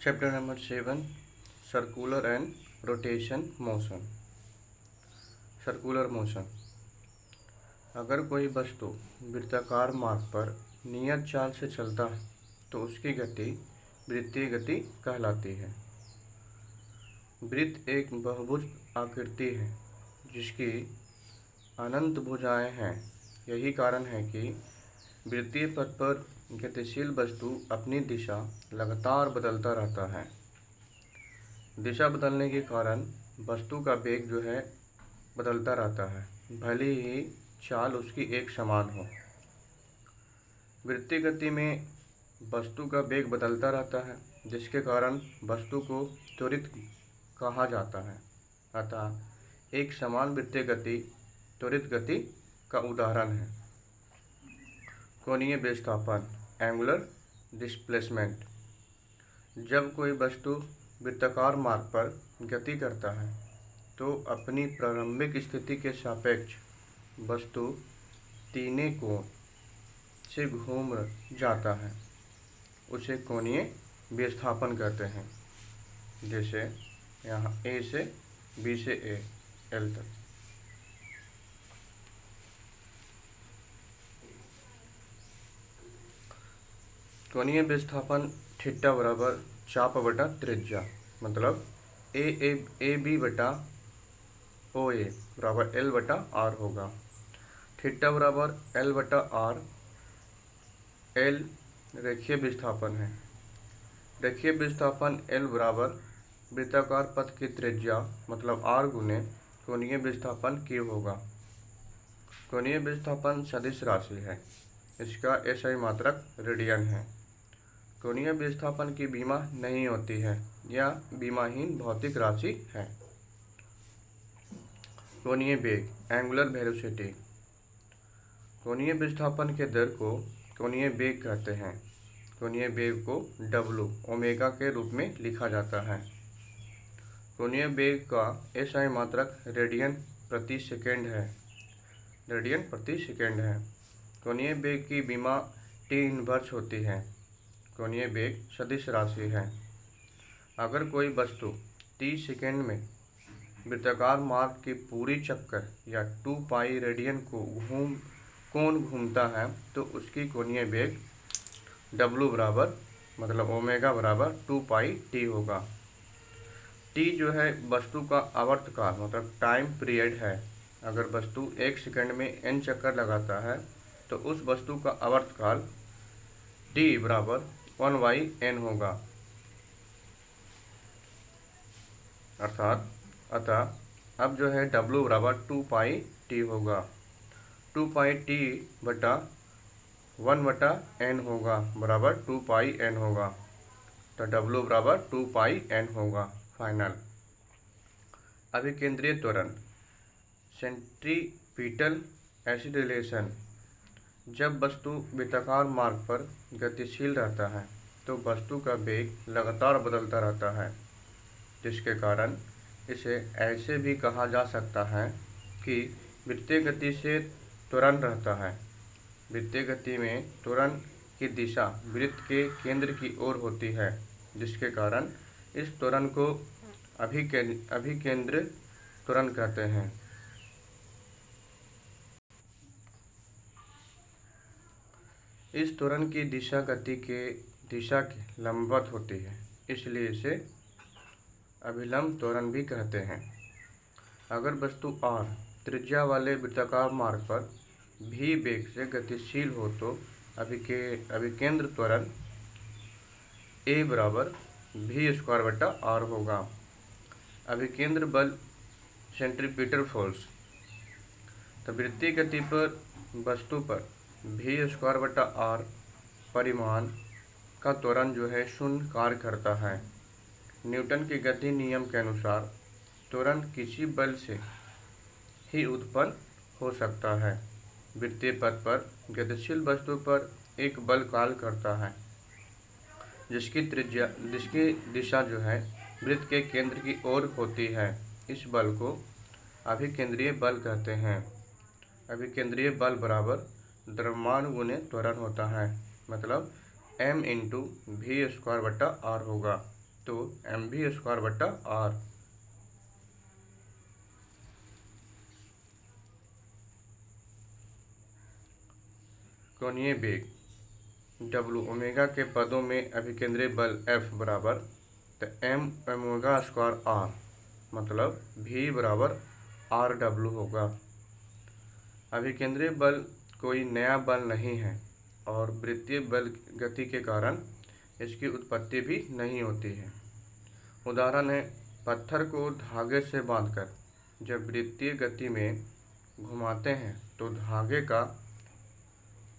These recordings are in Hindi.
Chapter number 7 circular and rotation motion. Circular motion. अगर कोई वस्तु वृत्ताकार मार्ग पर नियत चाल से चलता है तो उसकी गति वृत्तीय गति कहलाती है। वृत्त एक बहुभुज आकृति है जिसकी अनंत भुजाएं हैं। यही कारण है कि वृत्तीय पथ पर गतिशील वस्तु अपनी दिशा लगातार बदलता रहता है। दिशा बदलने के कारण वस्तु का वेग जो है बदलता रहता है, भले ही चाल उसकी एक समान हो। वृत्तीय गति में वस्तु का वेग बदलता रहता है जिसके कारण वस्तु को त्वरित कहा जाता है। अतः एक समान वृत्तीय गति त्वरित गति का उदाहरण है। कोणीय विस्थापन एंगुलर डिस्प्लेसमेंट। जब कोई वस्तु वृत्ताकार मार्ग पर गति करता है तो अपनी प्रारंभिक स्थिति के सापेक्ष वस्तु तीने कोण से घूम जाता है। उसे कोणीय विस्थापन कहते हैं। जैसे यहाँ ए से बी से ए एल तक। कोणीय विस्थापन थीटा बराबर चाप बटा त्रिज्या, मतलब ए बी बटा ओ ए बराबर एल बटा आर होगा। थीटा बराबर एल बटा आर। एल रेखीय विस्थापन है। रेखीय विस्थापन एल बराबर वृत्ताकार पथ की त्रिज्या मतलब आर गुने कोणीय विस्थापन क्यू होगा। कोणीय विस्थापन सदिश राशि है। इसका एसआई मात्रक रेडियन है। कोणीय विस्थापन की बीमा नहीं होती है, यह बीमाहीन भौतिक राशि है। कोणीय वेग एंगुलर वेलोसिटी। कोणीय विस्थापन के दर को कोणीय वेग कहते हैं। कोणीय वेग को W ओमेगा के रूप में लिखा जाता है। कोणीय वेग का एसआई मात्रक रेडियन प्रति सेकेंड है। रेडियन प्रति सेकेंड है। कोणीय वेग की बीमा T इनवर्स होती है। कोणीय वेग सदिश राशि है। अगर कोई वस्तु 30 सेकेंड में वृत्ताकार मार्ग की पूरी चक्कर या 2 पाई रेडियन को कोण घूमता है तो उसकी कोणीय वेग W बराबर मतलब ओमेगा बराबर 2 पाई T होगा। T जो है वस्तु का आवर्तकाल मतलब टाइम पीरियड है। अगर वस्तु 1 सेकंड में n चक्कर लगाता है तो उस वस्तु का आवर्तकाल T बराबर 1/n होगा। अतः अब जो है W बराबर 2 पाई T होगा। 2 पाई T बटा 1 बटा n होगा बराबर 2 पाई n होगा। तो W बराबर 2 पाई n होगा। फाइनल अभिकेंद्रीय त्वरण सेंट्रीपिटल एक्सीलरेशन। जब वस्तु वृत्ताकार मार्ग पर गतिशील रहता है तो वस्तु का वेग लगातार बदलता रहता है जिसके कारण इसे ऐसे भी कहा जा सकता है कि वृत्तीय गति से त्वरण रहता है। वृत्तीय गति में त्वरण की दिशा वृत्त के केंद्र की ओर होती है जिसके कारण इस त्वरण को अभिकेंद्र त्वरण कहते हैं। इस त्वरण की दिशा गति के दिशा के लंबवत होती है, इसलिए इसे अभिलंब त्वरण भी कहते हैं। अगर वस्तु r त्रिज्या वाले वृत्ताकार मार्ग पर v वेग से गतिशील हो तो अभिकेंद्र त्वरण A बराबर v स्क्वायर बटा r होगा। अभिकेंद्र बल सेंट्रीपिटल फोर्स। तो वृत्तीय गति पर वस्तु पर v स्क्वायर बटा r परिमाण का त्वरण जो है शून्य कार्य करता है। न्यूटन के गति नियम के अनुसार त्वरण किसी बल से ही उत्पन्न हो सकता है। वृत्तीय पथ पर गतिशील वस्तु पर एक बल कार्य करता है जिसकी दिशा जो है वृत्त के केंद्र की ओर होती है। इस बल को अभिकेंद्रीय बल कहते हैं। अभिकेंद्रीय बल बराबर द्रव्यमान गुने त्वरण होता है, मतलब m × v स्क्वायर बटा r होगा। तो mv² बटा r। कोणीय वेग W ओमेगा के पदों में अभिकेंद्रीय बल F बराबर तो m² r, मतलब V बराबर RW होगा। अभिकेंद्रीय बल कोई नया बल नहीं है और वृत्तीय बल गति के कारण इसकी उत्पत्ति भी नहीं होती है। उदाहरण है, पत्थर को धागे से बांधकर जब वृत्तीय गति में घुमाते हैं तो धागे का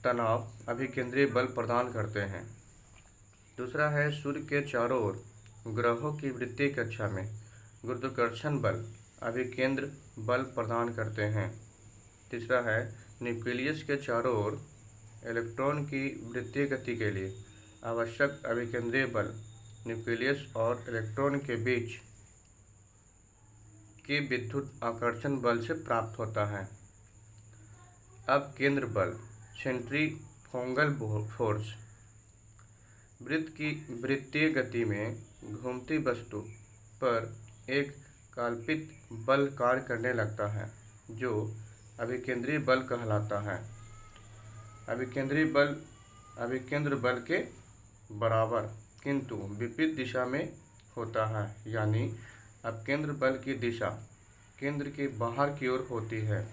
तनाव अभिकेंद्रीय बल प्रदान करते हैं। दूसरा है, सूर्य के चारों ओर ग्रहों की वृत्तीय कक्षा में गुरुत्वाकर्षण बल अभिकेंद्र बल प्रदान करते हैं। तीसरा है, न्यूक्लियस के चारों ओर इलेक्ट्रॉन की वृत्तीय गति के लिए आवश्यक अभिकेंद्रीय बल न्यूक्लियस और इलेक्ट्रॉन के बीच के विद्युत आकर्षण बल से प्राप्त होता है। अब केंद्र बल सेंट्रीफ्यूगल फोर्स वृत्त की वृत्तीय गति में घूमती वस्तु पर एक कल्पित बल कार्य करने लगता है जो अभिकेंद्रीय बल कहलाता है। अभिकेंद्रीय बल अभिकेंद्र बल के बराबर किंतु विपरीत दिशा में होता है, यानी अपकेंद्र बल की दिशा केंद्र के बाहर की ओर होती है।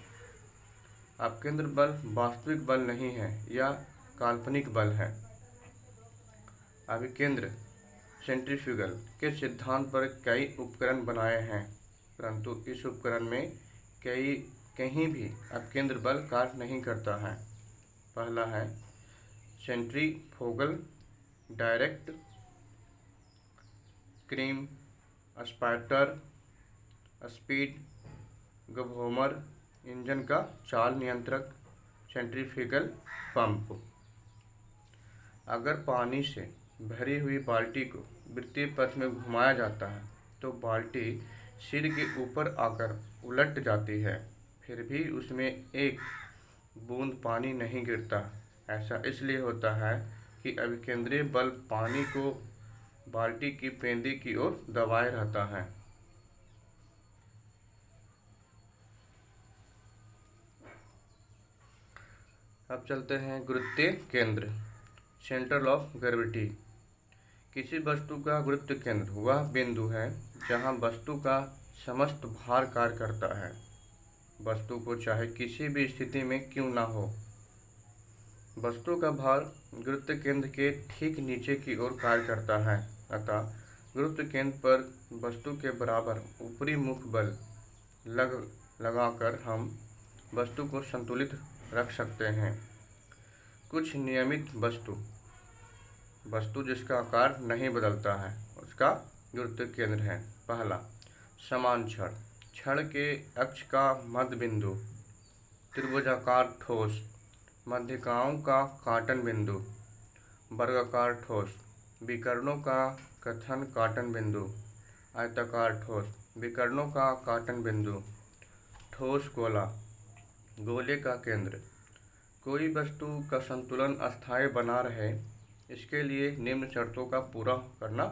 अपकेंद्र बल वास्तविक बल नहीं है, यह काल्पनिक बल है। अभिकेंद्र सेंट्रीफ्यूगल के सिद्धांत पर कई उपकरण बनाए हैं, परंतु इस उपकरण में कहीं भी अपकेंद्र बल कार्य नहीं करता है। पहला है सेंट्रीफ्यूगल डायरेक्ट क्रीम स्पाइटर स्पीड गभोमर इंजन का चाल नियंत्रक सेंट्रीफ्यूगल पंप। अगर पानी से भरी हुई बाल्टी को वृत्तीय पथ में घुमाया जाता है तो बाल्टी सिर के ऊपर आकर उलट जाती है, फिर भी उसमें एक बूंद पानी नहीं गिरता। ऐसा इसलिए होता है कि अभिकेंद्रीय बल पानी को बाल्टी की पेंदी की ओर दबाए रहता है। अब चलते हैं गुरुत्वीय केंद्र, सेंटर ऑफ ग्रेविटी। किसी वस्तु का गुरुत्व केंद्र वह बिंदु है जहां वस्तु का समस्त भार कार्य करता है, वस्तु को चाहे किसी भी स्थिति में क्यों ना हो। वस्तु का भार गुरुत्व केंद्र के ठीक नीचे की ओर कार्य करता है, अतः गुरुत्व केंद्र पर वस्तु के बराबर ऊपरी मुख बल लगाकर हम वस्तु को संतुलित रख सकते हैं। कुछ नियमित वस्तु जिसका आकार नहीं बदलता है उसका गुरुत्व केंद्र है। पहला, समान छड़, छड़ के अक्ष का मध्य बिंदु, त्रिभुजाकार ठोस, मध्यिकाओं का काटन बिंदु, वर्गाकार ठोस, विकर्णों का कथन काटन बिंदु, आयताकार ठोस, विकर्णों का काटन बिंदु, ठोस गोला, गोले का केंद्र। कोई वस्तु का संतुलन अस्थायी बना रहे इसके लिए निम्न शर्तों का पूरा करना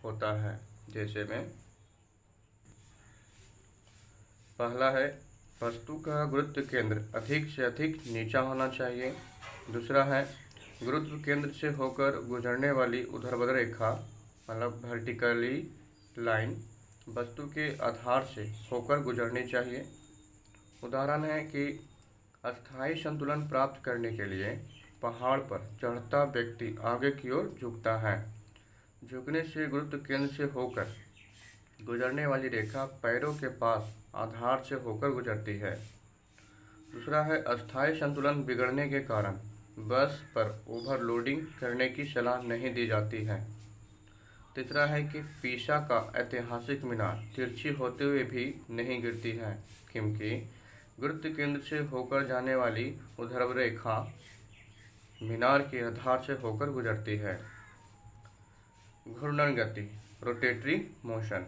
होता है, जैसे में पहला है, वस्तु का गुरुत्व केंद्र अधिक से अधिक नीचा होना चाहिए। दूसरा है, गुरुत्व केंद्र से होकर गुजरने वाली ऊर्ध्वाधर रेखा मतलब वर्टिकली लाइन वस्तु के आधार से होकर गुजरनी चाहिए। उदाहरण है कि अस्थायी संतुलन प्राप्त करने के लिए पहाड़ पर चढ़ता व्यक्ति आगे की ओर झुकता है। झुकने से गुरुत्व केंद्र से होकर गुजरने वाली रेखा पैरों के पास आधार से होकर गुजरती है। दूसरा है, अस्थायी संतुलन बिगड़ने के कारण बस पर ओवरलोडिंग करने की सलाह नहीं दी जाती है। तीसरा है कि पीसा का ऐतिहासिक मीनार तिरछी होते हुए भी नहीं गिरती है, क्योंकि गुरुत्व केंद्र से होकर जाने वाली ऊर्ध्वाधर रेखा मीनार के आधार से होकर गुजरती है। घूर्णन गति, रोटेटरी मोशन।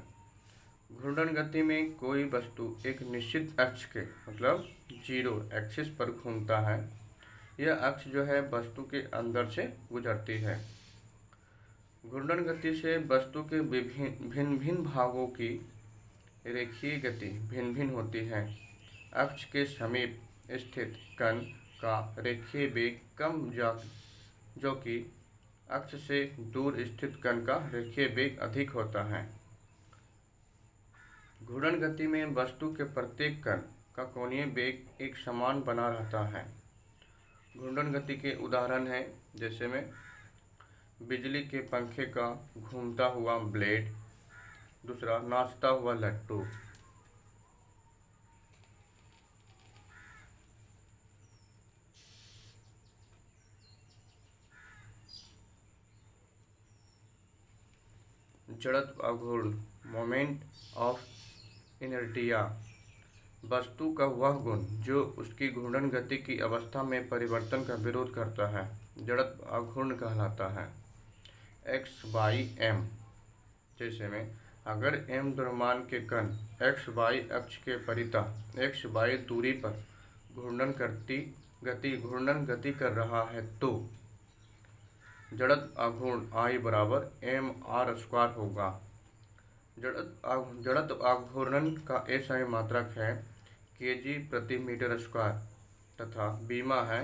घूर्णन गति में कोई वस्तु एक निश्चित अक्ष के मतलब जीरो एक्सिस पर घूमता है। यह अक्ष जो है वस्तु के अंदर से गुजरती है। घूर्णन गति से वस्तु के भिन्न भिन्न भागों की रेखीय गति भिन्न भिन्न होती है। अक्ष के समीप स्थित कण का रेखीय वेग कम जो कि अक्ष से दूर स्थित कण का रेखीय वेग अधिक होता है। घूर्णन गति में वस्तु के प्रत्येक कण का कोणीय वेग एक समान बना रहता है। घूर्णन गति के उदाहरण हैं जैसे में बिजली के पंखे का घूमता हुआ ब्लेड, दूसरा नाचता हुआ लट्टू। जड़त्व अघूर्ण मोमेंट ऑफ इनर्टिया, वस्तु का वह गुण जो उसकी घूर्णन गति की अवस्था में परिवर्तन का विरोध करता है, जड़त्व अघूर्ण कहलाता है। एक्स बाई एम, जैसे में अगर एम द्रव्यमान के कण एक्स बाई अक्ष के परितः एक्स बाई दूरी पर घूर्णन गति कर रहा है तो जड़त्व अघूर्ण I बराबर एम आर स्क्वायर होगा। जड़त्व अघूर्णन का SI मात्रक है kg प्रति मीटर स्क्वायर तथा बीमा है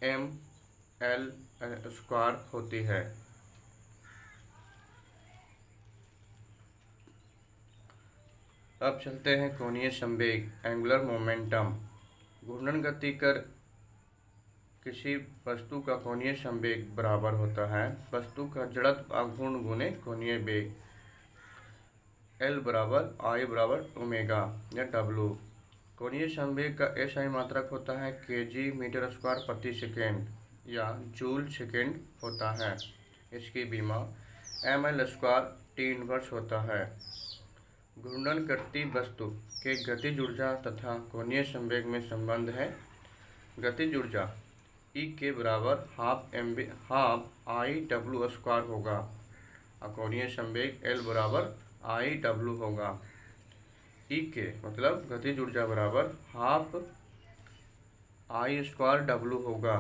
ml स्क्वायर होती है। अब चलते हैं कोणीय संवेग एंगुलर मोमेंटम। घूर्णन गति कर किसी वस्तु का कोणीय संवेग बराबर होता है वस्तु का जड़त्व अघूर्ण गुने कोणीय वेग। L बराबर I बराबर ओमेगा या W। कोणीय संवेग का SI मात्रक होता है kg मीटर स्क्वायर प्रति सेकेंड या जूल सेकेंड होता है। इसकी बीमा ml स्क्वायर T इनवर्स होता है। घूर्णन करती वस्तु के गतिज ऊर्जा तथा कोणीय संवेग में संबंध है। गतिज ऊर्जा E के बराबर हाफ I W स्क्वायर होगा और कोणीय संवेग L बराबर I W होगा। E के मतलब गतिज ऊर्जा बराबर हाफ I स्क्वायर W होगा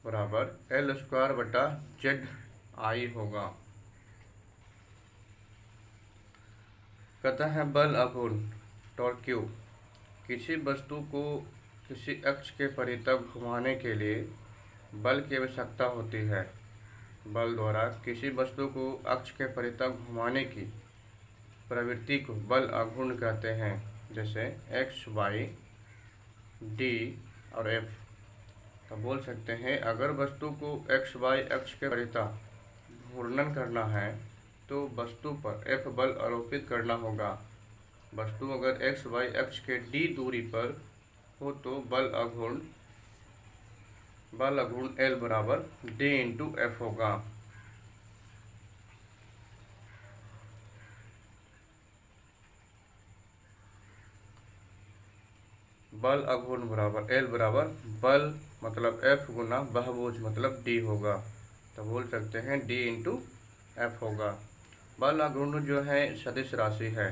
बराबर L स्क्वायर बटा Z I होगा। कहता है बल अघूर्ण टॉर्क्यू, किसी वस्तु को किसी अक्ष के परितः घुमाने के लिए बल की आवश्यकता होती है। बल द्वारा किसी वस्तु को अक्ष के परितः घुमाने की प्रवृत्ति को बल अघूर्ण कहते हैं। जैसे एक्स वाई डी और एफ। तो बोल सकते हैं अगर वस्तु को एक्स वाई अक्ष के परितः घूर्णन करना है तो वस्तु पर एफ बल आरोपित करना होगा। वस्तु अगर एक्स वाई अक्ष के डी दूरी पर हो तो बल अघूर्ण एल बराबर डी इंटू एफ होगा। बल अघूर्ण बराबर एल बराबर बल मतलब एफ गुना बहुभुज मतलब डी होगा। तो बोल सकते हैं डी इंटू एफ होगा। बल अघूर्ण जो है सदिश राशि है,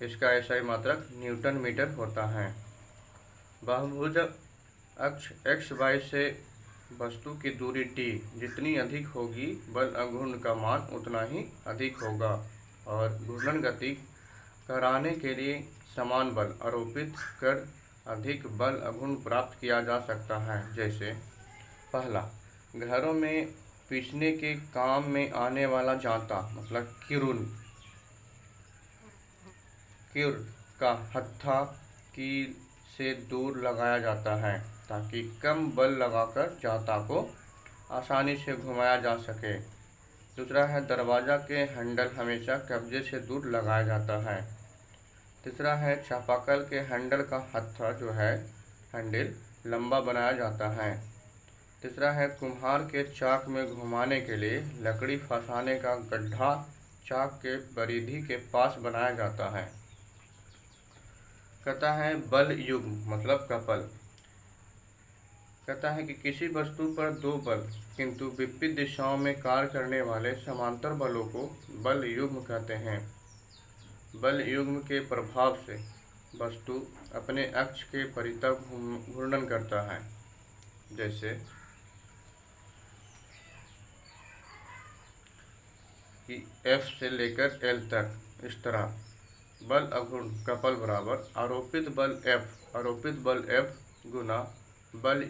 इसका SI मात्रक न्यूटन मीटर होता है। बहुभुज अक्ष एक्स वाई से वस्तु की दूरी t जितनी अधिक होगी बल अघूर्ण का मान उतना ही अधिक होगा और घूर्णन गति कराने के लिए समान बल आरोपित कर अधिक बल अघूर्ण प्राप्त किया जा सकता है। जैसे पहला, घरों में पीसने के काम में आने वाला जांता मतलब किरुन का हत्था कील से दूर लगाया जाता है ताकि कम बल लगाकर जांता को आसानी से घुमाया जा सके। दूसरा है दरवाज़ा के हैंडल हमेशा कब्जे से दूर लगाया जाता है। तीसरा है चापाकल के हैंडल का हत्था जो है हैंडल लंबा बनाया जाता है। तीसरा है कुम्हार के चाक में घुमाने के लिए लकड़ी फंसाने का गड्ढा चाक के परिधि के पास बनाया जाता है। कहता है बल युग्म मतलब कपल। कहता है कि किसी वस्तु पर दो बल किंतु विपरीत दिशाओं में कार्य करने वाले समांतर बलों को बल युग्म कहते हैं। बल युग्म के प्रभाव से वस्तु अपने अक्ष के परितः घूर्णन करता है। जैसे कि F से लेकर L तक इस तरह बल अघूर्ण का बल बराबर आरोपित बल F गुना बल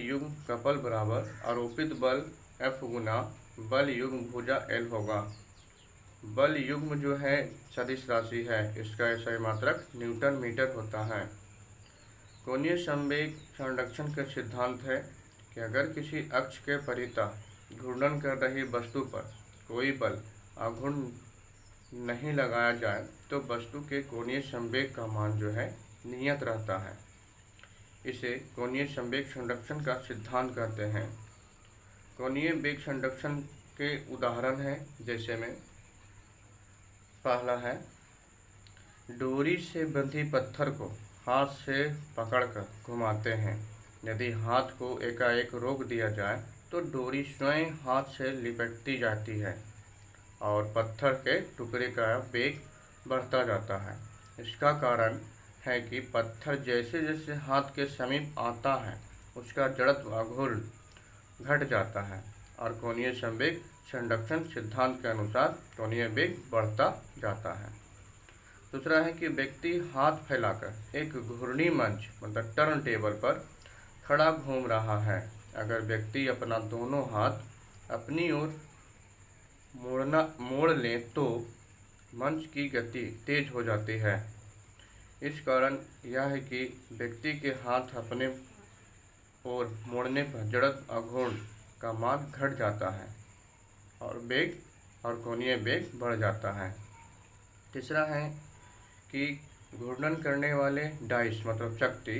युग्म का बल बराबर आरोपित बल F गुना बल युग्म भुजा L होगा। बल युग्म जो है सदिश राशि है, इसका SI मात्रक न्यूटन मीटर होता है। कोणीय संवेग संरक्षण का सिद्धांत है कि अगर किसी अक्ष के परितः घूर्णन कर रही वस्तु पर कोई बल अघूर्ण नहीं लगाया जाए तो वस्तु के कोणीय संवेग का मान जो है नियत रहता है। इसे कोणीय संवेग संरक्षण का सिद्धांत कहते हैं। कोणीय वेग संरक्षण के उदाहरण हैं, जैसे में पहला है, डोरी से बंधी पत्थर को हाथ से पकड़कर घुमाते हैं। यदि हाथ को एकाएक रोक दिया जाए तो डोरी स्वयं हाथ से लिपटती जाती है और पत्थर के टुकड़े का वेग बढ़ता जाता है। इसका कारण है कि पत्थर जैसे जैसे हाथ के समीप आता है उसका जड़त्व अघूर्ण घट जाता है और कोणीय संवेग संरक्षण सिद्धांत के अनुसार कोणीय वेग बढ़ता जाता है। दूसरा है कि व्यक्ति हाथ फैलाकर एक घूर्णी मंच मतलब टर्न टेबल पर खड़ा घूम रहा है। अगर व्यक्ति अपना दोनों हाथ अपनी ओर मोड़ ले तो मंच की गति तेज हो जाती है। इस कारण यह है कि व्यक्ति के हाथ अपने ओर मोड़ने पर जड़त्व अघूर्ण का मान घट जाता है और वेग और कोणीय वेग बढ़ जाता है। तीसरा है कि घूर्णन करने वाले डाइस मतलब चकती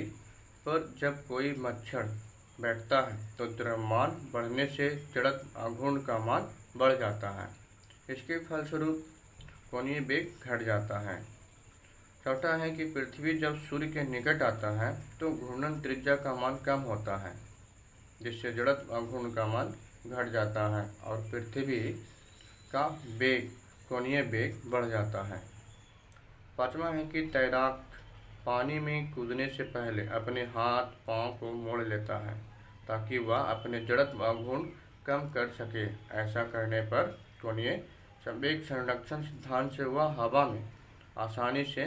पर जब कोई मच्छर बैठता है तो द्रव्यमान बढ़ने से जड़त्व अघूर्ण का मान बढ़ जाता है। इसके फलस्वरूप कोणीय वेग घट जाता है। चौथा है कि पृथ्वी जब सूर्य के निकट आता है तो घूर्णन त्रिज्या का मान कम होता है, जिससे जड़त्व अघूर्ण का मान घट जाता है और पृथ्वी का वेग कोणीय वेग बढ़ जाता है। पांचवा है कि तैराक पानी में कूदने से पहले अपने हाथ पांव को मोड़ लेता है ताकि वह अपने जड़त्व अघूर्ण कम कर सके। ऐसा करने पर कोणीय संवेग संरक्षण सिद्धांत से वह हवा में आसानी से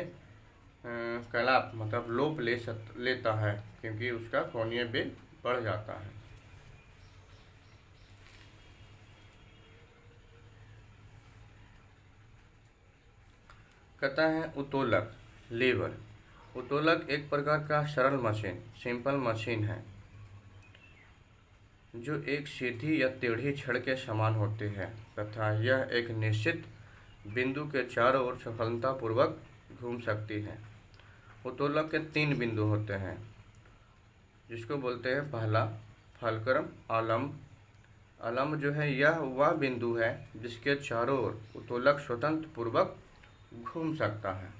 कलाप मतलब लोप लेता है, क्योंकि उसका कोणीय वेग बढ़ जाता है। कहता है उत्तोलक लीवर। उत्तोलक एक प्रकार का सरल मशीन सिंपल मशीन है जो एक सीधी या टेढ़ी छड़ के समान होती है तथा यह एक निश्चित बिंदु के चारों ओर सफलतापूर्वक घूम सकती है। उत्तोलक के 3 बिंदु होते हैं, जिसको बोलते हैं पहला फलक्रम आलम्ब। आलम्ब जो है यह वह बिंदु है जिसके चारों ओर उत्तोलक स्वतंत्र पूर्वक घूम सकता है।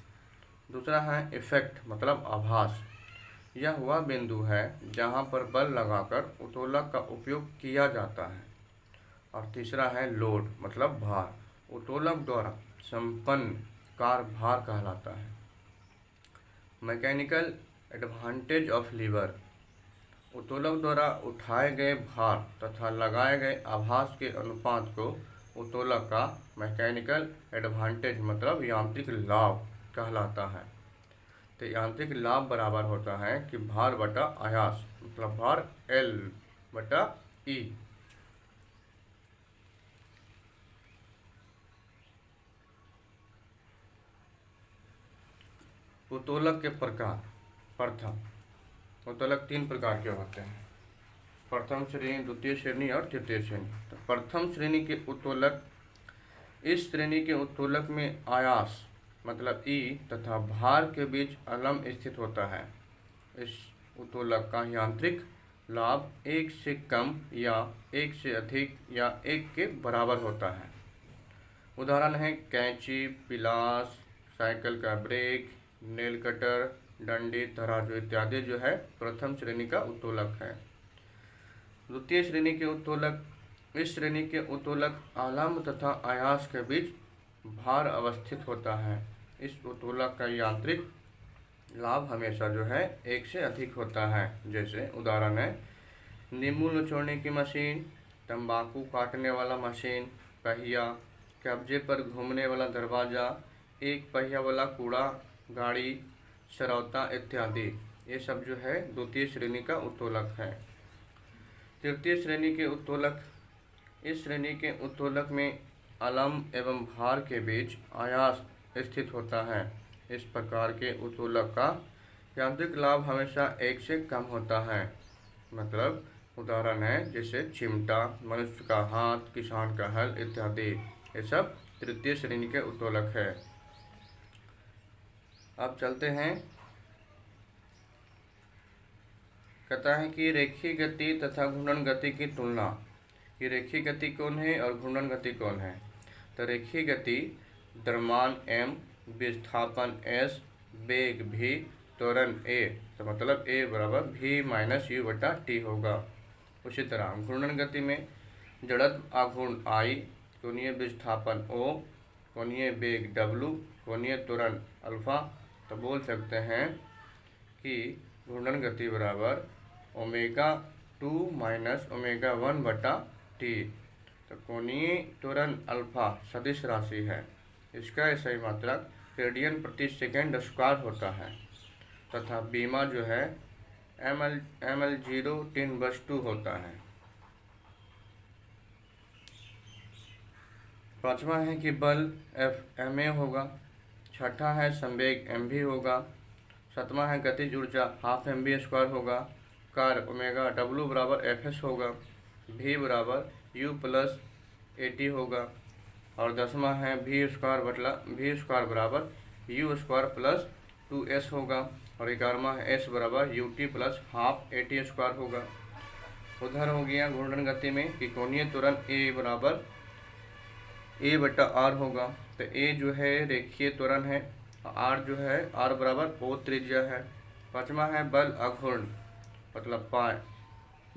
दूसरा है इफेक्ट मतलब आभास। यह वह बिंदु है जहां पर बल लगाकर उत्तोलक का उपयोग किया जाता है। और तीसरा है लोड मतलब भार। उत्तोलक द्वारा संपन्न कार्य भार कहलाता है। Mechanical advantage of lever. उत्तोलक द्वारा उठाए गए भार तथा लगाए गए आभास के अनुपात को उत्तोलक का मैकेनिकल एडवांटेज मतलब यांत्रिक लाभ कहलाता है। तो यांत्रिक लाभ बराबर होता है कि भार बटा आयास मतलब भार L बटा E। उत्तोलक के प्रकार। प्रथम, उत्तोलक 3 प्रकार के होते हैं, प्रथम श्रेणी, द्वितीय श्रेणी और तृतीय श्रेणी। तो प्रथम श्रेणी के उत्तोलक, इस श्रेणी के उत्तोलक में आयास मतलब E तथा भार के बीच आलम्ब स्थित होता है। इस उत्तोलक का यांत्रिक लाभ 1 से कम या 1 से अधिक या 1 के बराबर होता है। उदाहरण है कैंची, पिलास, साइकिल का ब्रेक, नेल कटर, डंडी, तराजू इत्यादि जो है प्रथम श्रेणी का उत्तोलक है। द्वितीय श्रेणी के उत्तोलक, इस श्रेणी के उत्तोलक आलम्ब तथा आयास के बीच भार अवस्थित होता है। इस उत्तोलक का यांत्रिक लाभ हमेशा जो है 1 से अधिक होता है। जैसे उदाहरण है नींबू निचोड़ने की मशीन, तंबाकू काटने वाला मशीन, पहिया, कब्जे पर घूमने वाला दरवाज़ा, एक पहिया वाला कूड़ा गाड़ी, सरौता इत्यादि। ये सब जो है द्वितीय श्रेणी का उत्तोलक है। तृतीय श्रेणी के उत्तोलक, इस श्रेणी के उत्तोलक में अलम्ब एवं भार के बीच आयास स्थित होता है। इस प्रकार के उत्तोलक का यांत्रिक लाभ हमेशा एक से कम होता है। मतलब उदाहरण है जैसे चिमटा, मनुष्य का हाथ, किसान का हल इत्यादि। ये सब तृतीय श्रेणी के उत्तोलक है। अब चलते हैं, कहता है कि रेखीय गति तथा घूर्णन गति की तुलना, कि रेखीय गति कौन है और घूर्णन गति कौन है। तो रेखीय गति द्रव्यमान m, विस्थापन s, वेग v, त्वरण a, तो मतलब a बराबर v माइनस u बटा t होगा। उसी तरह घूर्णन गति में जड़त्व आघूर्ण I, कोणीय विस्थापन O, कोणीय वेग W, कोणीय त्वरण अल्फा। तो बोल सकते हैं कि घूर्णन गति बराबर ω2 माइनस ω1 बटा t। तो कोणीय त्वरण अल्फा सदिश राशि है। इसका सही मात्रक रेडियन प्रति सेकेंड स्क्वायर होता है तथा बीमा जो है ml 0 होता है। पांचवा है कि बल F ma होगा। छठा है संवेग mv होगा। सातवां है गतिज ऊर्जा हाफ mv² होगा। कार्य ओमेगा W बराबर fs होगा। v बराबर u प्लस at होगा। और 10वां है v² बराबर u² प्लस 2s होगा। और 11वां है s बराबर ut प्लस हाफ at² होगा। उधर हो गया घूर्णन गति में कि कोणीय त्वरण a बराबर a बटा r होगा। तो a जो है रेखीय त्वरण है, r जो है r बराबर o त्रिज्या है। पांचवा है बल अघूर्ण मतलब पाई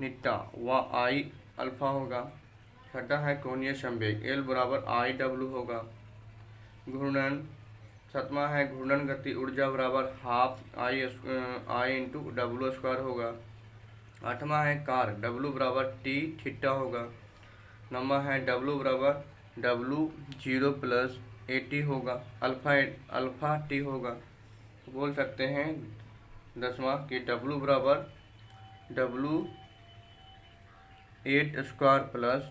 निट्टा व I अल्फा होगा। छठा है कोणीय संवेग L बराबर IW होगा। घूर्णन, सातवां है घूर्णन गति ऊर्जा बराबर हाफ I इंटू W² होगा। आठवां है कार्य W बराबर T थीटा होगा। नौवां है W बराबर W0 प्लस AT होगा, अल्फा T होगा। बोल सकते हैं 10वां कि W बराबर W8² plus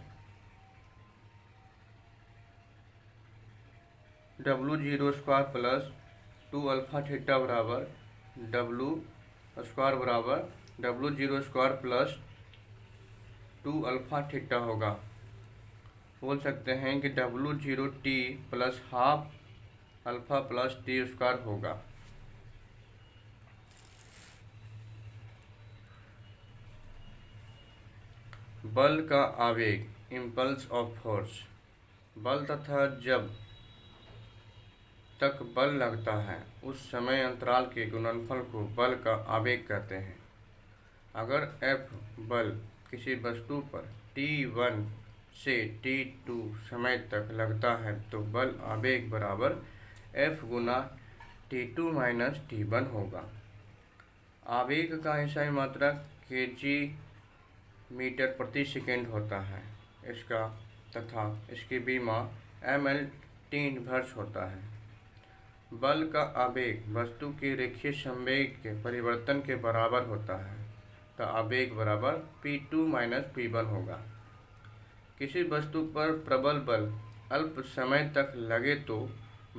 W0² plus 2 alpha theta बराबर W² बराबर W0² प्लस 2 अल्फा थीटा होगा। बोल सकते हैं कि W0T plus half alpha plus T² होगा। बल का आवेग इम्पल्स ऑफ फोर्स, बल तथा जब तक बल लगता है उस समय अंतराल के गुणनफल को बल का आवेग कहते हैं। अगर F बल किसी वस्तु पर T1 से T2 समय तक लगता है तो बल आवेग बराबर F गुना T2 माइनस T1 होगा। आवेग का ऐसा मात्रक kg मीटर प्रति सेकेंड होता है। इसका तथा इसकी बीमा ml T इनवर्स होता है। बल का आवेग वस्तु के रेखीय संवेग के परिवर्तन के बराबर होता है। तो आवेग बराबर P2 माइनस P1 होगा। किसी वस्तु पर प्रबल बल अल्प समय तक लगे तो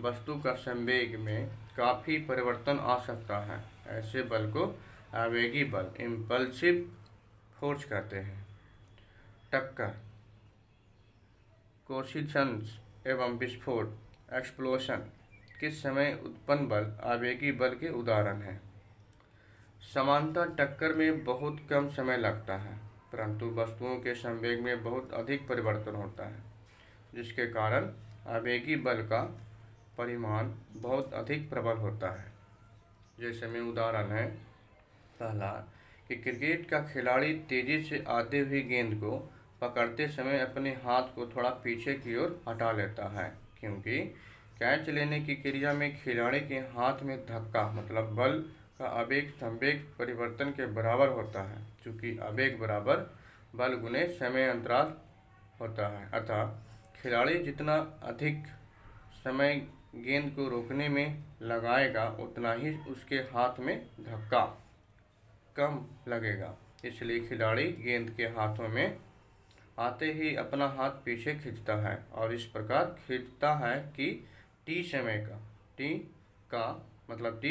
वस्तु का संवेग में काफ़ी परिवर्तन आ सकता है। ऐसे बल को आवेगी बल इम्पल्सिव फोर्स कहते हैं। टक्कर, कोलिशंस एवं विस्फोट एक्सप्लोशन किस समय उत्पन्न बल आवेगी बल के उदाहरण हैं। समांतर टक्कर में बहुत कम समय लगता है परंतु वस्तुओं के संवेग में बहुत अधिक परिवर्तन होता है, जिसके कारण आवेगी बल का परिमाण बहुत अधिक प्रबल होता है। जैसे में उदाहरण है, पहला कि क्रिकेट का खिलाड़ी तेजी से आती हुई गेंद को पकड़ते समय अपने हाथ को थोड़ा पीछे की ओर हटा लेता है, क्योंकि कैच लेने की क्रिया में खिलाड़ी के हाथ में धक्का मतलब बल का आवेग संवेग परिवर्तन के बराबर होता है, चूँकि आवेग बराबर बल गुने समय अंतराल होता है, अतः खिलाड़ी जितना अधिक समय गेंद को रोकने में लगाएगा उतना ही उसके हाथ में धक्का कम लगेगा। इसलिए खिलाड़ी गेंद के हाथों में आते ही अपना हाथ पीछे खींचता है और इस प्रकार खींचता है कि टी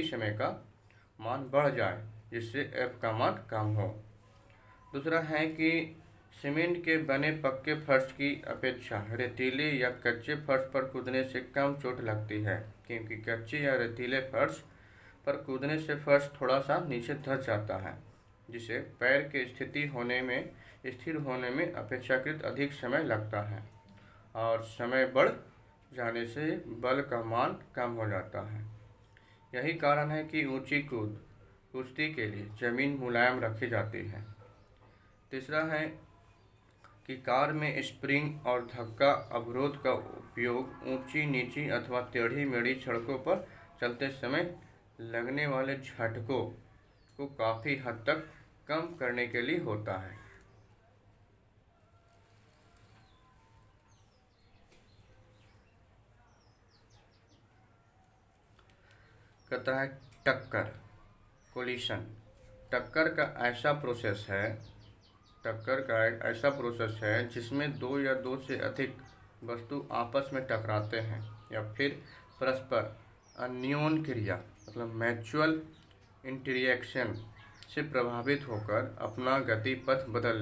समय का मान बढ़ जाए, जिससे एफ का मान कम हो। दूसरा है कि सीमेंट के बने पक्के फर्श की अपेक्षा रेतीले या कच्चे फर्श पर कूदने से कम चोट लगती है, क्योंकि कच्चे या रेतीले फर्श पर कूदने से फर्श थोड़ा सा नीचे धंस जाता है, जिसे पैर के स्थिर होने में अपेक्षाकृत अधिक समय लगता है और समय बढ़ जाने से बल का मान कम हो जाता है। यही कारण है कि ऊंची कुश्ती के लिए जमीन मुलायम रखी जाती है। तीसरा है कि कार में स्प्रिंग और धक्का अवरोध का उपयोग ऊंची नीची अथवा टेढ़ी मेढ़ी सड़कों पर चलते समय लगने वाले झटकों को काफ़ी हद तक कम करने के लिए होता है। कहता है टक्कर, कोलिशन। टक्कर का एक ऐसा प्रोसेस है जिसमें दो या दो से अधिक वस्तु आपस में टकराते हैं या फिर परस्पर अन्योन क्रिया मतलब म्यूचुअल इंटरैक्शन से प्रभावित होकर अपना गति पथ बदल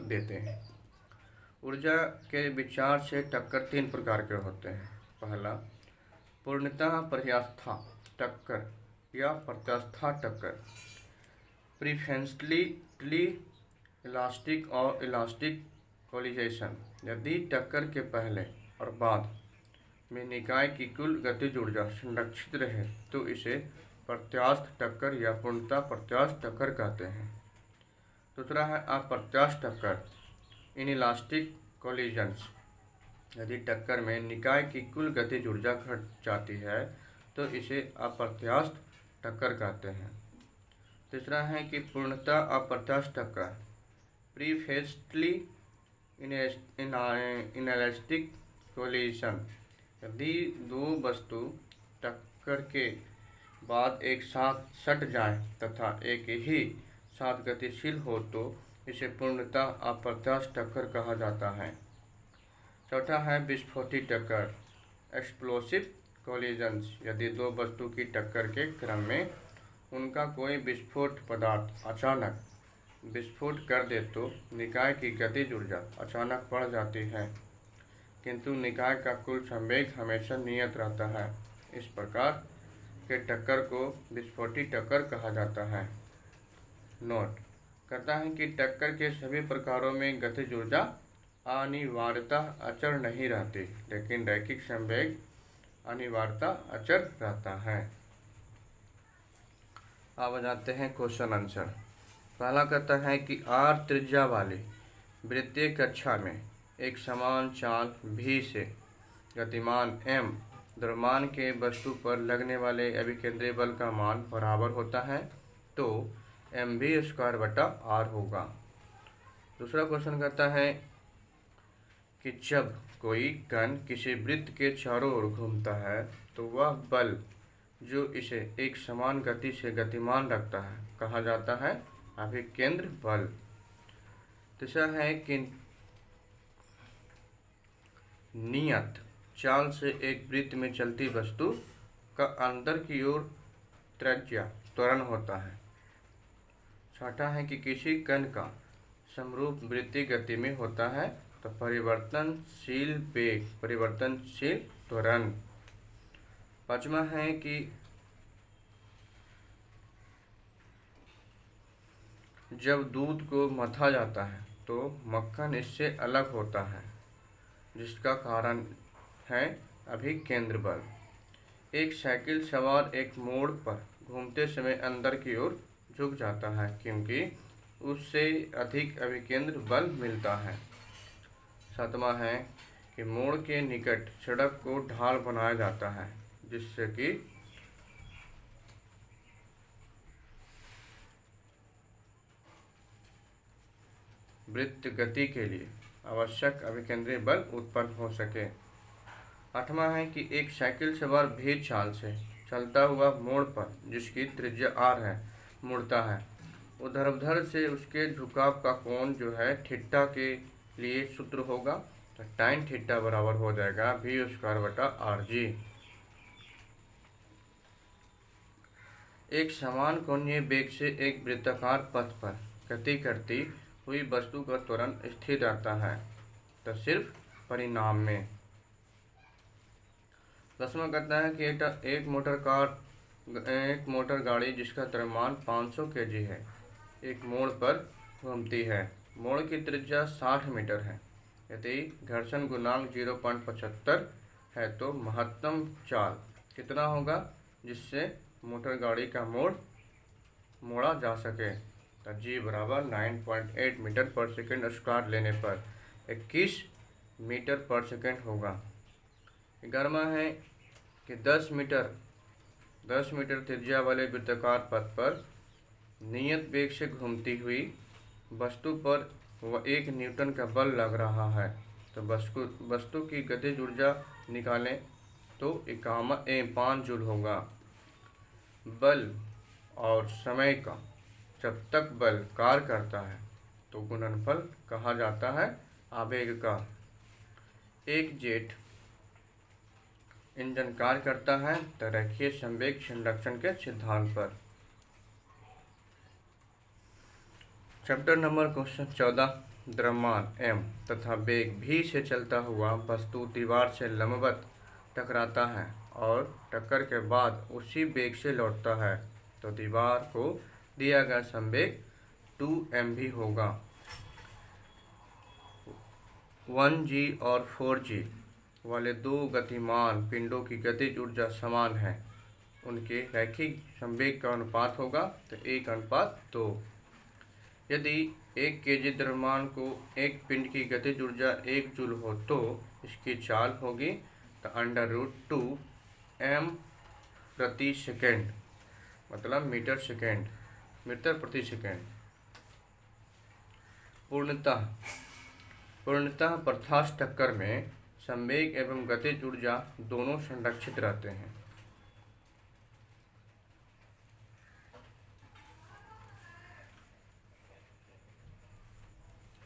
देते हैं। ऊर्जा के विचार से टक्कर तीन प्रकार के होते हैं। पहला, पूर्णतः पर्यास्था टक्कर या प्रत्यास्था टक्कर, प्रीफरेंशियली इलास्टिक और इलास्टिक कोलिजन। यदि टक्कर के पहले और बाद में निकाय की कुल गतिज ऊर्जा संरक्षित रहे तो इसे प्रत्यास्थ टक्कर या पूर्णतः प्रत्यास्थ टक्कर कहते हैं। दूसरा है अप्रत्यास्थ टक्कर, इनइलास्टिक कोलिजन्स। यदि टक्कर में निकाय की कुल गतिज ऊर्जा घट जाती है तो इसे अप्रत्यास्थ टक्कर कहते हैं। तीसरा है कि पूर्णतः अप्रत्यास्थ टक्कर, प्रीफेस्टली इनइलास्टिक कोलिजन। यदि दो वस्तु टक्कर के बाद एक साथ सट जाए तथा एक ही साथ गतिशील हो तो इसे पूर्णतः अप्रत्यास्थ टक्कर कहा जाता है। चौथा है विस्फोटी टक्कर, एक्सप्लोसिव कोलिजन्स। यदि दो वस्तु की टक्कर के क्रम में उनका कोई विस्फोट पदार्थ अचानक विस्फोट कर दे तो निकाय की गतिज ऊर्जा अचानक बढ़ जाती है, किंतु निकाय का कुल संवेग हमेशा नियत रहता है। इस प्रकार के टक्कर को विस्फोटी टक्कर कहा जाता है। नोट कहता है कि टक्कर के सभी प्रकारों में गतिज ऊर्जा अनिवार्यतः अचर नहीं रहती, लेकिन रैखिक संवेग अनिवार्यतः अचर रहता है। अब जाते हैं क्वेश्चन आंसर। पहला कहता है कि आर त्रिज्या वाली वृत्तीय कक्षा में एक समान चाल भी से गतिमान एम द्रव्यमान के वस्तु पर लगने वाले अभिकेंद्रीय बल का मान बराबर होता है तो mv² बटा r होगा। दूसरा क्वेश्चन कहता है कि जब कोई कण किसी वृत्त के चारों ओर घूमता है तो वह बल जो इसे एक समान गति से गतिमान रखता है कहा जाता है अभिकेंद्र बल। तीसरा है कि नियत चाल से एक वृत्त में चलती वस्तु का अंदर की ओर त्रिज्या त्वरण होता है। छठा है कि किसी कण का समरूप वृत्तीय गति में होता है तो परिवर्तनशील वेग परिवर्तनशील त्वरण। पांचवा है कि जब दूध को मथा जाता है तो मक्खन इससे अलग होता है, जिसका कारण है अभिकेंद्र बल। एक साइकिल सवार एक मोड़ पर घूमते समय अंदर की ओर झुक जाता है क्योंकि उससे अधिक अभिकेंद्र बल मिलता है। सातवां है कि मोड़ के निकट सड़क को ढाल बनाया जाता है जिससे कि वृत्त गति के लिए आवश्यक अभिकेंद्रीय बल उत्पन्न हो सके। 8वां है कि एक साइकिल सवार भी चाल से चलता हुआ मोड़ पर, जिसकी त्रिज्या r है, मुड़ता है। ऊर्ध्वाधर से उसके झुकाव का कोण जो है थीटा के लिए सूत्र होगा, तो टाइन थीटा बराबर हो जाएगा v²/rg। एक समान कोणीय वेग से एक वृत्ताकार पथ पर गति करती हुई वस्तु का त्वरण स्थिर रहता है, तो सिर्फ परिणाम में। 10वां कहता है कि एक मोटर गाड़ी जिसका द्रव्यमान 500 kg है, एक मोड़ पर घूमती है। मोड़ की त्रिज्या 60 मीटर है। यदि घर्षण गुणांक 0.75 है तो महत्तम चाल कितना होगा जिससे मोटर गाड़ी का मोड़ा जा सके? तो g बराबर 9.8 मीटर पर सेकेंड स्क्वायर लेने पर 21 मीटर पर सेकेंड होगा। 11वां है कि 10 मीटर त्रिज्या वाले वृत्ताकार पथ पर नियत वेग से घूमती हुई वस्तु पर 1 न्यूटन का बल लग रहा है, तो वस्तु की गतिज ऊर्जा निकालें तो 5 जूल होगा। बल और समय का जब तक बल कार्य करता है तो गुणनफल कहा जाता है आवेग का। एक जेट इंजन कार्य करता है तो रेखीय संवेग संरक्षण के सिद्धांत पर। चैप्टर नंबर क्वेश्चन 14, द्रव्यमान m तथा वेग v से चलता हुआ वस्तु दीवार से लंबवत टकराता है और टक्कर के बाद उसी वेग से लौटता है, तो दीवार को दिया गया संवेग 2mv होगा। 1g और 4g वाले दो गतिमान पिंडों की गतिज ऊर्जा समान है, उनके रैखिक संवेग का अनुपात होगा तो 1:2। यदि 1 kg द्रव्यमान को एक पिंड की गतिज ऊर्जा 1 जूल हो तो इसकी चाल होगी तो √2 m प्रति सेकेंड, मतलब मीटर प्रति सेकेंड। पूर्णतः प्रत्यास्थ टक्कर में संवेग एवं गतिज ऊर्जा दोनों संरक्षित रहते हैं।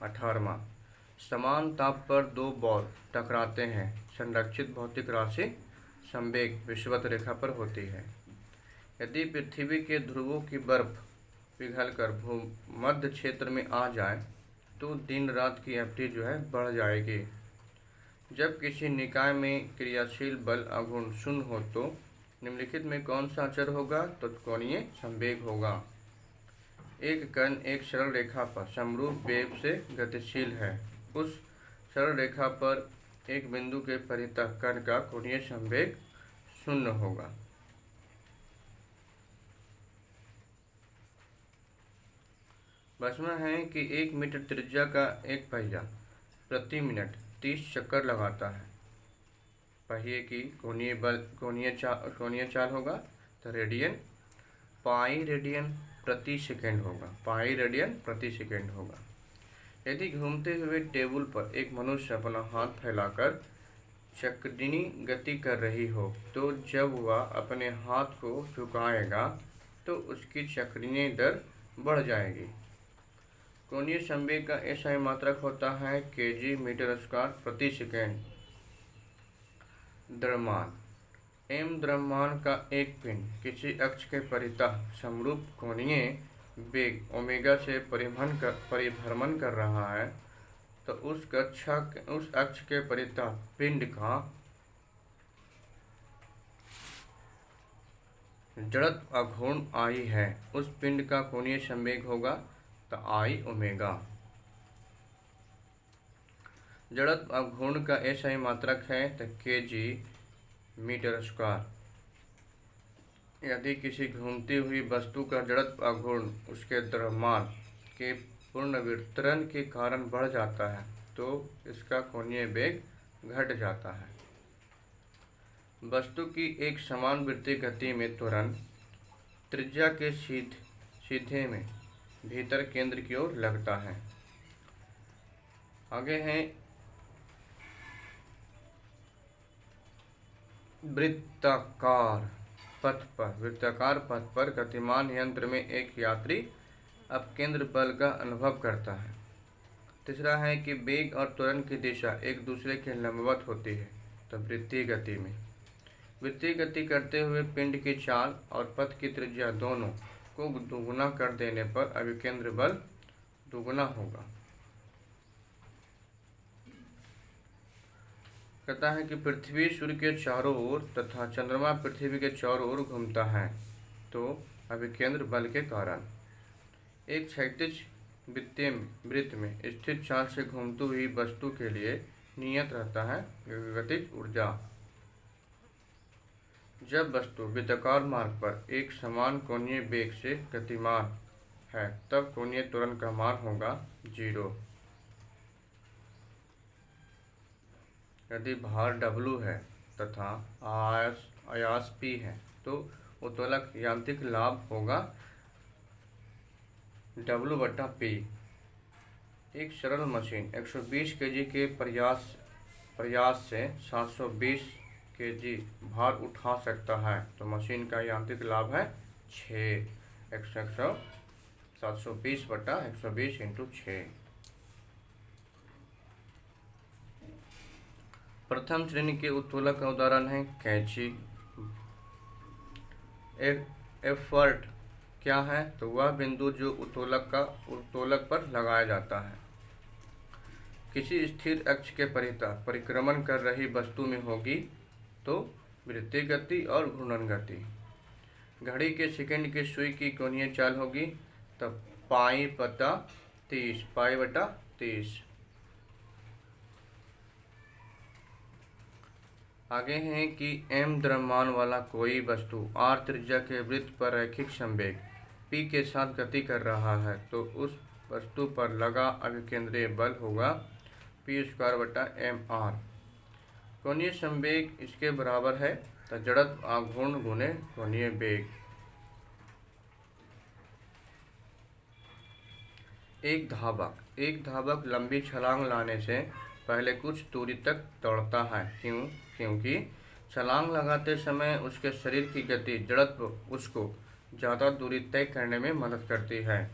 18वां, समान ताप पर दो बॉल टकराते हैं, संरक्षित भौतिक राशि संवेग विषुवत रेखा पर होती है। यदि पृथ्वी के ध्रुवों की बर्फ पिघलकर भूमध्य क्षेत्र में आ जाए तो दिन रात की अवधि जो है बढ़ जाएगी। जब किसी निकाय में क्रियाशील बल आघूर्ण शून्य हो तो निम्नलिखित में कौन सा अचर होगा? तो कोणीय संवेग होगा। एक कण एक सरल रेखा पर समरूप वेग से गतिशील है। उस सरल रेखा पर एक बिंदु के परितः कण का कोणीय संवेग 0 होगा। बसना है कि 1 मीटर त्रिज्या का एक पहिया प्रति मिनट 30 चक्कर लगाता है। पहिए की कोणीय चाल होगा तो पाई रेडियन प्रति सेकेंड होगा। यदि घूमते हुए टेबल पर एक मनुष्य अपना हाथ फैलाकर चक्रीय गति कर रही हो तो जब वह अपने हाथ को झुकाएगा तो उसकी चक्रीय दर बढ़ जाएगी। कोणीय संवेग का SI मात्रक होता है kg मीटर स्क्वायर प्रति सेकेंड। द्रव्यमान m द्रव्यमान का एक पिंड किसी अक्ष के परितः समरूप कोणीय वेग ओमेगा से परिभ्रमण कर रहा है तो उस अक्ष के परितः पिंड का जड़त्व आघूर्ण I है। उस पिंड का कोणीय संवेग होगा तो I ओमेगा। जड़त्व आघूर्ण का SI मात्रक है तो kg मीटर स्क्वायर। यदि किसी घूमती हुई वस्तु का जड़त्व आघूर्ण उसके द्रव्यमान के पुनर्वितरण के कारण बढ़ जाता है तो इसका कोणीय वेग घट जाता है। वस्तु की एक समानुवृत्तीय गति में त्वरण त्रिज्या के सीधे में भीतर केंद्र की ओर लगता है। आगे हैं वृत्ताकार पथ पर गतिमान यंत्र में एक यात्री अपकेंद्र बल का अनुभव करता है। तीसरा है कि वेग और त्वरण की दिशा एक दूसरे के लंबवत होती है। तो वृत्तीय गति में वृत्तीय गति करते हुए पिंड की चाल और पथ की त्रिज्या दोनों को दोगुना कर देने पर अभिकेंद्र बल दोगुना होगा। कहता है कि पृथ्वी सूर्य के चारों ओर तथा चंद्रमा पृथ्वी के चारों ओर घूमता है, तो अभिकेंद्र बल के कारण एक क्षैतिज वृत्त में स्थित चाल से घूमती हुई वस्तु के लिए नियत रहता है गतिज ऊर्जा। जब वस्तु वृत्ताकार मार्ग पर एक समान कोणीय वेग से गतिमान है तब कोणीय त्वरण का मान होगा 0। यदि भार W है तथा आयास P है तो उत्तोलक यांत्रिक लाभ होगा W/P। एक सरल मशीन 120 kg के प्रयास से 720 kg भार उठा सकता है, तो मशीन का यांत्रिक लाभ है 6। 720/120 × 6। प्रथम श्रेणी के उत्तोलक का उदाहरण है कैंची। एफर्ट क्या है? तो वह बिंदु जो उत्तोलक पर लगाया जाता है किसी स्थिर अक्ष के परिक्रमण कर रही वस्तु में होगी, तो वृत्तीय गति और घूर्णन गति। घड़ी के सेकंड की सुई की कोणीय चाल होगी तब पाई/30। आगे है कि m द्रव्यमान वाला कोई वस्तु r त्रिज्या के वृत्त पर रैखिक संवेग p के साथ गति कर रहा है, तो उस वस्तु पर लगा अभिकेंद्रीय बल होगा p² कोणीय संवेग इसके बराबर है तो जड़त्व आघूर्ण गुणे कोणीय वेग। एक धावक लंबी छलांग लाने से पहले कुछ दूरी तक दौड़ता है। क्योंकि छलांग लगाते समय उसके शरीर की गति जड़त्व उसको ज़्यादा दूरी तय करने में मदद करती है।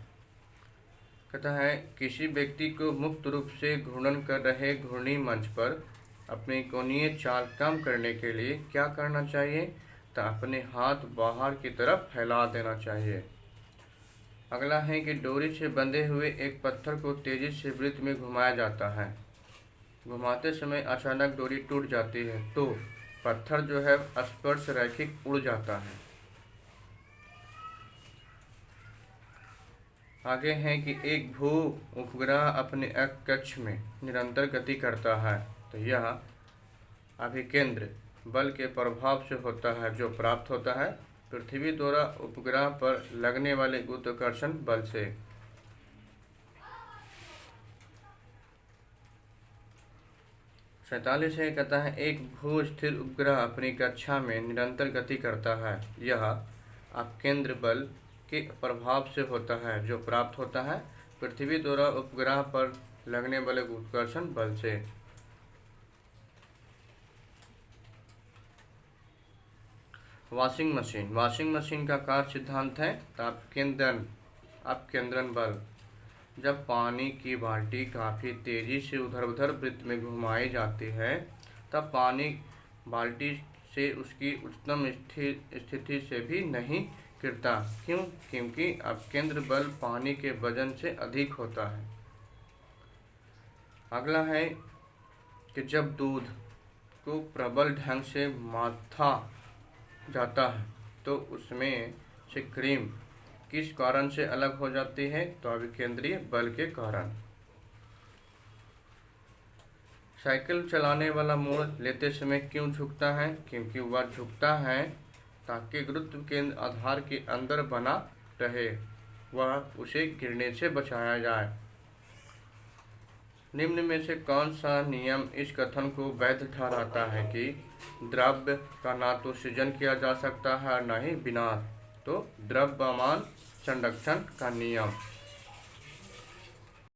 कहता है किसी व्यक्ति को मुक्त रूप से घूर्णन कर रहे घूर्णी मंच पर अपनी कोणीय चाल कम करने के लिए क्या करना चाहिए? तो अपने हाथ बाहर की तरफ फैला देना चाहिए। अगला है कि डोरी से बंधे हुए एक पत्थर को तेजी से वृत्त में घुमाया जाता है। घुमाते समय अचानक डोरी टूट जाती है तो पत्थर जो है स्पर्श रैखिक उड़ जाता है। आगे है कि एक भू उपग्रह अपने कक्ष में निरंतर गति करता है, तो यह अभिकेंद्र बल के प्रभाव से होता है जो प्राप्त होता है पृथ्वी द्वारा उपग्रह पर लगने वाले गुरुत्वाकर्षण बल से। सैंतालीस है कहता है एक भू स्थिर उपग्रह अपनी कक्षा में निरंतर गति करता है, यह अपकेंद्र बल के प्रभाव से होता है जो प्राप्त होता है पृथ्वी द्वारा उपग्रह पर लगने वाले गुरुत्वाकर्षण बल से। वॉशिंग मशीन का कार्य सिद्धांत है अपकेंद्रन बल। जब पानी की बाल्टी काफ़ी तेज़ी से उधर उधर वृत्त में घुमाई जाती है तब पानी बाल्टी से उसकी उच्चतम स्थिति से भी नहीं गिरता। क्योंकि अपकेंद्र बल पानी के वजन से अधिक होता है। अगला है कि जब दूध को प्रबल ढंग से माथा जाता है तो उसमें से क्रीम किस कारण से अलग हो जाती है? तो अभिकेंद्रीय बल के कारण। साइकिल चलाने वाला मोड़ लेते समय क्यों झुकता है? क्योंकि वह झुकता है ताकि गुरुत्व केंद्र आधार के अंदर बना रहे, वह उसे गिरने से बचाया जाए। निम्न में से कौन सा नियम इस कथन को वैध ठहराता है कि द्रव्य का ना तो सृजन किया जा सकता है और न ही विनाश? तो द्रव्यमान संरक्षण का नियम।